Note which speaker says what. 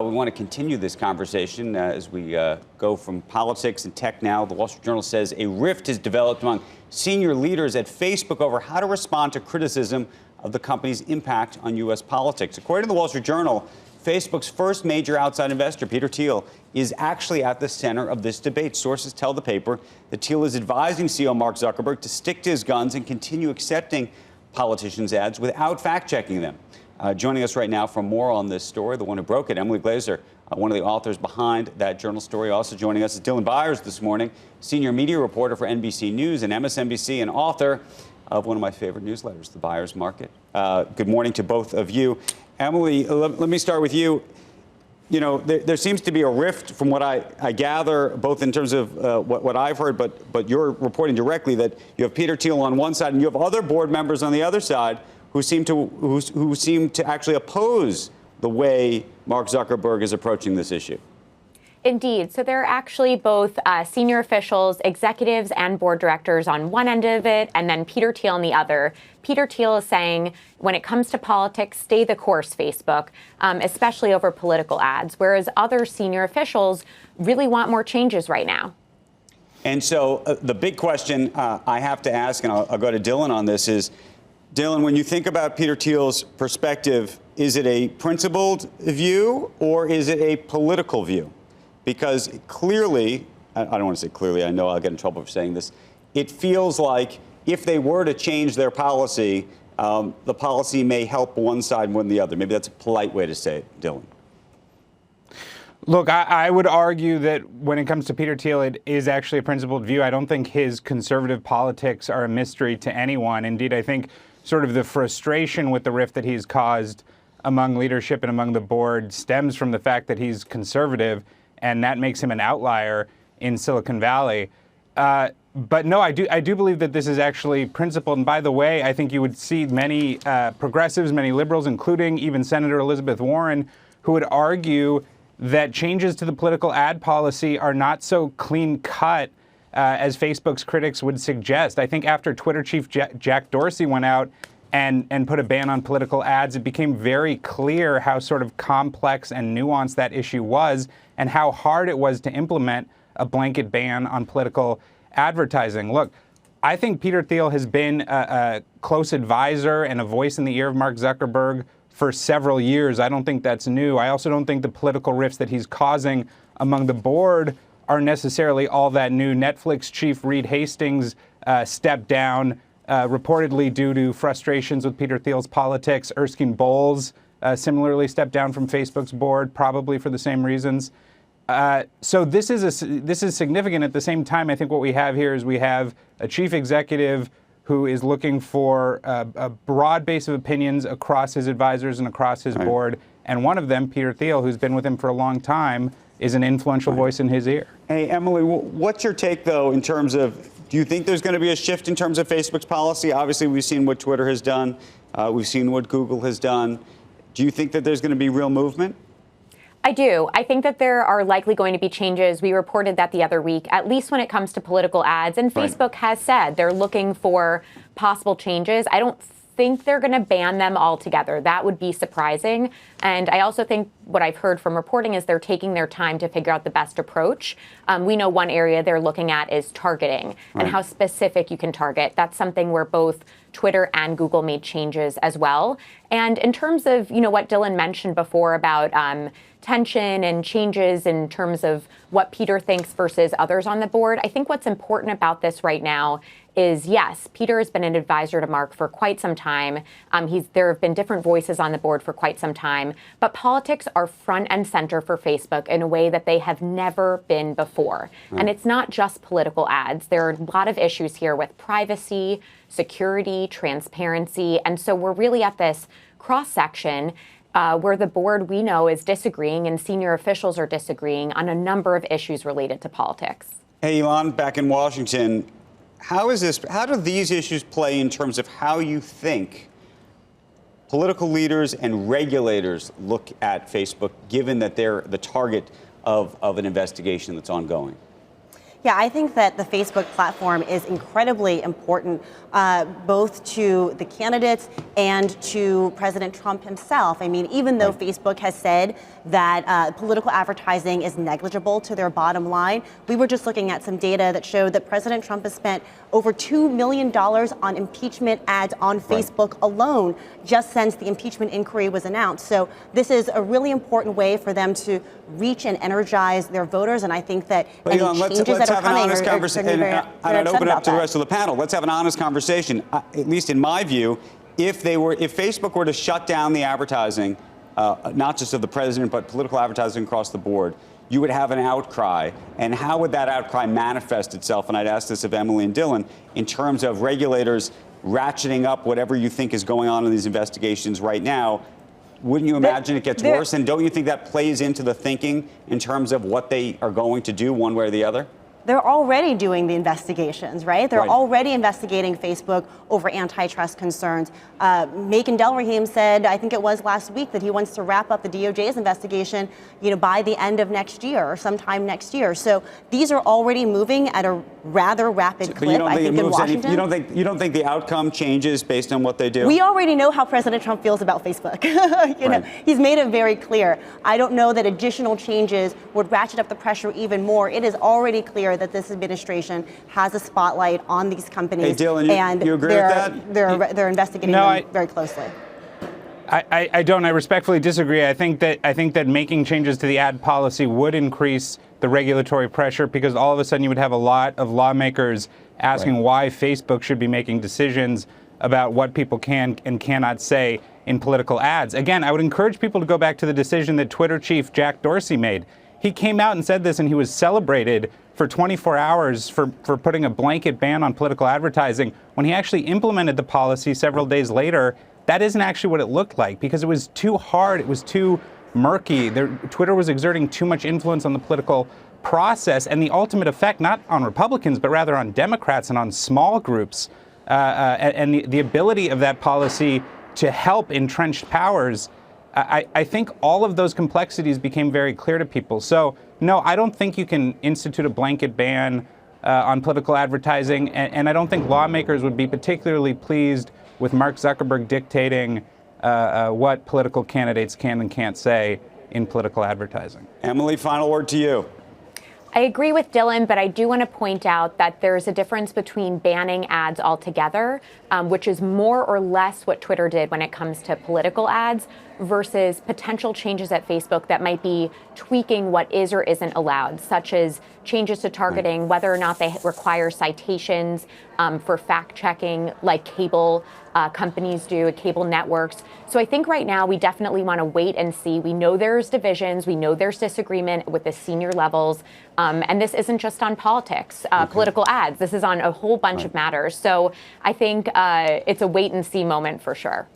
Speaker 1: We want to continue this conversation as we go from politics and tech now. The Wall Street Journal says a rift has developed among senior leaders at Facebook over how to respond to criticism of the company's impact on U.S. politics. According to the Wall Street Journal, Facebook's first major outside investor, Peter Thiel, is actually at the center of this debate. Sources tell the paper that Thiel is advising CEO Mark Zuckerberg to stick to his guns and continue accepting politicians' ads without fact-checking them. Joining us right now for more on this story, the one who broke it, Emily Glazer, one of the authors behind that journal story. Also joining us is Dylan Byers this morning, senior media reporter for NBC News and MSNBC and author of one of my favorite newsletters, The Buyer's Market. Good morning to both of you. Emily, let me start with you. You know, there seems to be a rift from what I gather, both in terms of what I've heard, but you're reporting directly that you have Peter Thiel on one side and you have other board members on the other side who seem to actually oppose the way Mark Zuckerberg is approaching this issue.
Speaker 2: Indeed. So there are actually both senior officials, executives, and board directors on one end of it, and then Peter Thiel on the other. Peter Thiel is saying, when it comes to politics, stay the course, Facebook, especially over political ads, whereas other senior officials really want more changes right now.
Speaker 1: And so the big question I have to ask, and I'll go to Dylan on this, is, Dylan, when you think about Peter Thiel's perspective, is it a principled view or is it a political view? Because clearly, I don't want to say clearly, I know I'll get in trouble for saying this, it feels like if they were to change their policy, the policy may help one side more than the other. Maybe that's a polite way to say it, Dylan.
Speaker 3: Look, I would argue that when it comes to Peter Thiel, it is actually a principled view. I don't think his conservative politics are a mystery to anyone. Indeed, I think sort of the frustration with the rift that he's caused among leadership and among the board stems from the fact that he's conservative, and that makes him an outlier in Silicon Valley. But no, I do believe that this is actually principled. And by the way, I think you would see many progressives, many liberals, including even Senator Elizabeth Warren, who would argue that changes to the political ad policy are not so clean-cut as Facebook's critics would suggest. I think after Twitter chief Jack Dorsey went out and put a ban on political ads, it became very clear how sort of complex and nuanced that issue was and how hard it was to implement a blanket ban on political advertising. Look, I think Peter Thiel has been a close advisor and a voice in the ear of Mark Zuckerberg for several years. I don't think that's new. I also don't think the political rifts that he's causing among the board are necessarily all that new. Netflix chief Reed Hastings stepped down reportedly due to frustrations with Peter Thiel's politics. Erskine Bowles similarly stepped down from Facebook's board, probably for the same reasons. So this is significant. At the same time, I think what we have here is we have a chief executive who is looking for a broad base of opinions across his advisors and across his board. And one of them, Peter Thiel, who's been with him for a long time, is an influential voice in his ear.
Speaker 1: Hey, Emily, what's your take, though, in terms of, do you think there's going to be a shift in terms of Facebook's policy? Obviously, we've seen what Twitter has done. We've seen what Google has done. Do you think that there's going to be real movement?
Speaker 2: I do. I think that there are likely going to be changes. We reported that the other week, at least when it comes to political ads. And Facebook has said they're looking for possible changes. I don't think they're going to ban them altogether. That would be surprising. And I also think what I've heard from reporting is they're taking their time to figure out the best approach. We know one area they're looking at is targeting and how specific you can target. That's something where both Twitter and Google made changes as well. And in terms of, what Dylan mentioned before about tension and changes in terms of what Peter thinks versus others on the board, I think what's important about this right now is, yes, Peter has been an advisor to Mark for quite some time. There have been different voices on the board for quite some time, but politics are front and center for Facebook in a way that they have never been before. And it's not just political ads. There are a lot of issues here with privacy, security, transparency. And so we're really at this cross-section where the board, we know, is disagreeing and senior officials are disagreeing on a number of issues related to politics.
Speaker 1: Hey, Elon, back in Washington, how do these issues play in terms of how you think political leaders and regulators look at Facebook, given that they're the target of an investigation that's ongoing?
Speaker 4: Yeah, I think that the Facebook platform is incredibly important, both to the candidates and to President Trump himself. I mean, even though Facebook has said that political advertising is negligible to their bottom line, we were just looking at some data that showed that President Trump has spent over $2 million on impeachment ads on Facebook alone just since the impeachment inquiry was announced. So this is a really important way for them to reach and energize their voters, and I think that any changes that are coming are going to be very
Speaker 1: and I'd open it up to the
Speaker 4: that.
Speaker 1: rest of the panel. Let's have an honest conversation. At least in my view, if Facebook were to shut down the advertising, not just of the president, but political advertising across the board, you would have an outcry. And how would that outcry manifest itself? And I'd ask this of Emily and Dylan, in terms of regulators ratcheting up whatever you think is going on in these investigations right now. Wouldn't you imagine it gets worse? And don't you think that plays into the thinking in terms of what they are going to do one way or the other?
Speaker 4: They're already doing the investigations, right? They're already investigating Facebook over antitrust concerns. Macon Delrahim said, I think it was last week, that he wants to wrap up the DOJ's investigation, by the end of next year or sometime next year. So these are already moving at a rather rapid clip. I think in Washington.
Speaker 1: You don't think the outcome changes based on what they do?
Speaker 4: We already know how President Trump feels about Facebook. He's made it very clear. I don't know that additional changes would ratchet up the pressure even more. It is already clear that this administration has a spotlight on these companies.
Speaker 1: Hey, Dylan,
Speaker 4: and
Speaker 1: you agree with that?
Speaker 4: They're investigating them very closely.
Speaker 3: I don't. I respectfully disagree. I think that making changes to the ad policy would increase the regulatory pressure, because all of a sudden you would have a lot of lawmakers asking why Facebook should be making decisions about what people can and cannot say in political ads. Again, I would encourage people to go back to the decision that Twitter chief Jack Dorsey made. He came out and said this, and he was celebrated for 24 hours for putting a blanket ban on political advertising. When he actually implemented the policy several days later, that isn't actually what it looked like, because it was too hard, it was too murky. Twitter was exerting too much influence on the political process, and the ultimate effect, not on Republicans, but rather on Democrats and on small groups, and the ability of that policy to help entrenched powers. I think all of those complexities became very clear to people. So, no, I don't think you can institute a blanket ban on political advertising, and I don't think lawmakers would be particularly pleased with Mark Zuckerberg dictating what political candidates can and can't say in political advertising.
Speaker 1: Emily, final word to you.
Speaker 2: I agree with Dylan, but I do want to point out that there's a difference between banning ads altogether, which is more or less what Twitter did when it comes to political ads, versus potential changes at Facebook that might be tweaking what is or isn't allowed, such as changes to targeting, whether or not they require citations for fact checking, like cable companies do, cable networks. So I think right now we definitely want to wait and see. We know there's divisions, we know there's disagreement with the senior levels, and this isn't just on politics, political ads. This is on a whole bunch of matters. So I think it's a wait and see moment for sure.